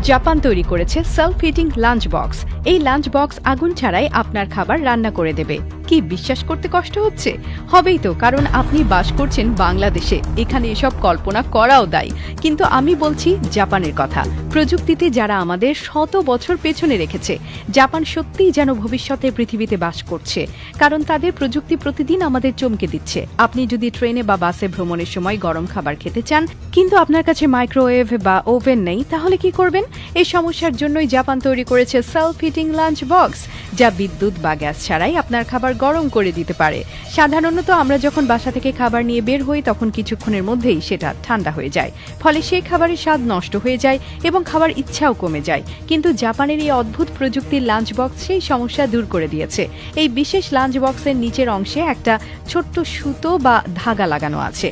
Japan তৈরি করেছে self heating lunch box. এই লাঞ্চ বক্স আগুন ছাড়াই আপনার খাবার রান্না করে দেবে। কি বিশ্বাস করতে কষ্ট হচ্ছে? হবেই তো, কারণ আপনি বাস করছেন বাংলাদেশে। এখানে এসব কল্পনা করাও দায়। কিন্তু আমি বলছি জাপানের কথা। প্রযুক্তিতে যারা আমাদের শত বছর পেছনে রেখেছে। জাপান সত্যিই যেন ভবিষ্যতে পৃথিবীতে বাস করছে, কারণ তাদের প্রযুক্তি প্রতিদিন আমাদের চমকে দিচ্ছে। আপনি যদি ট্রেনে বা বাসে ভ্রমণের সময় গরম খাবার খেতে চান, কিন্তু আপনার কাছে মাইক্রোওয়েভ বা ওভেন নেই, তাহলে কি করবেন? এই সমস্যার জন্যই জাপান তৈরি করেছে সেলফ হিটিং লাঞ্চ বক্স, যা বিদ্যুৎ বা গ্যাস ছাড়াই আপনার খাবার গরম করে দিতে পারে। সাধারণত আমরা যখন বাসা থেকে খাবার নিয়ে বের হই, তখন কিছুক্ষণের মধ্যেই সেটা ঠান্ডা হয়ে যায়, ফলে সেই খাবারের স্বাদ নষ্ট হয়ে যায় এবং খাবার ইচ্ছাও কমে যায়। কিন্তু জাপানের এই অদ্ভুত প্রযুক্তির লাঞ্চ বক্স সেই সমস্যা দূর করে দিয়েছে। এই বিশেষ লাঞ্চ বক্সের নিচের অংশে একটা ছোট্ট সুতো বা ধাগা লাগানো আছে।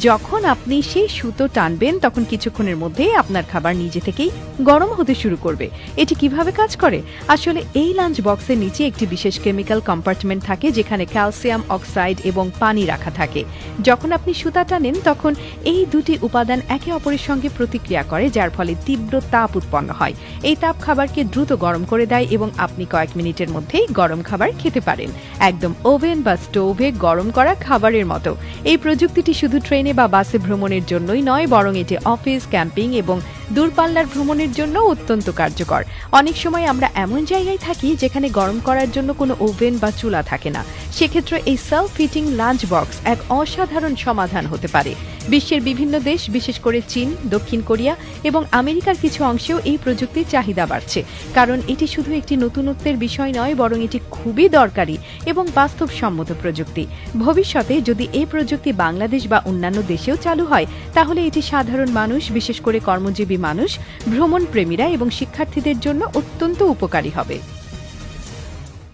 যখন আপনি সেই সুতো টানবেন, তখন কিছুক্ষণের মধ্যেই আপনার খাবার নিজে থেকেই গরম হতে শুরু করবে। এটি কিভাবে কাজ করে? আসলে এই লাঞ্চ বক্সের নিচে একটি বিশেষ কেমিক্যাল কম্পার্টমেন্ট থাকে, যেখানে ক্যালসিয়াম অক্সাইড এবং পানি রাখা থাকে। যখন আপনি সুতা টানেন, তখন এই দুটি উপাদান একে অপরের সঙ্গে প্রতিক্রিয়া করে, যার ফলে তীব্র তাপ উৎপন্ন হয়। এই তাপ খাবারকে দ্রুত গরম করে দেয় এবং আপনি কয়েক মিনিটের মধ্যেই গরম খাবার খেতে পারেন, একদম ওভেন বা স্টোভে গরম করা খাবারের মতো। এই প্রযুক্তিটি শুধু ট্রেনে বা বাসে ভ্রমণের জন্যই নয়, বরং এটি অফিস, ক্যাম্পিং এবং দূরপাল্লার ভ্রমণের জন্য অত্যন্ত কার্যকর। অনেক সময় আমরা এমন জায়গায় থাকি যেখানে গরম করার জন্য কোনো ওভেন বা চুলা থাকে না। সেক্ষেত্রে এই সেলফ হিটিং লাঞ্চ বক্স এক অসাধারণ সমাধান হতে পারে। বিশ্বের বিভিন্ন দেশ, বিশেষ করে চীন, দক্ষিণ কোরিয়া এবং আমেরিকার কিছু অংশেও এই প্রযুক্তির চাহিদা বাড়ছে, কারণ এটি শুধু একটি নতুনত্বের বিষয় নয়, বরং এটি খুবই দরকারি এবং বাস্তবসম্মত প্রযুক্তি। ভবিষ্যতে যদি এই প্রযুক্তি বাংলাদেশ বা অন্যান্য দেশেও চালু হয়, তাহলে এটি সাধারণ মানুষ, বিশেষ করে কর্মজীবী মানুষ, ভ্রমণ প্রেমীরা এবং শিক্ষার্থীদের জন্য অত্যন্ত উপকারী হবে।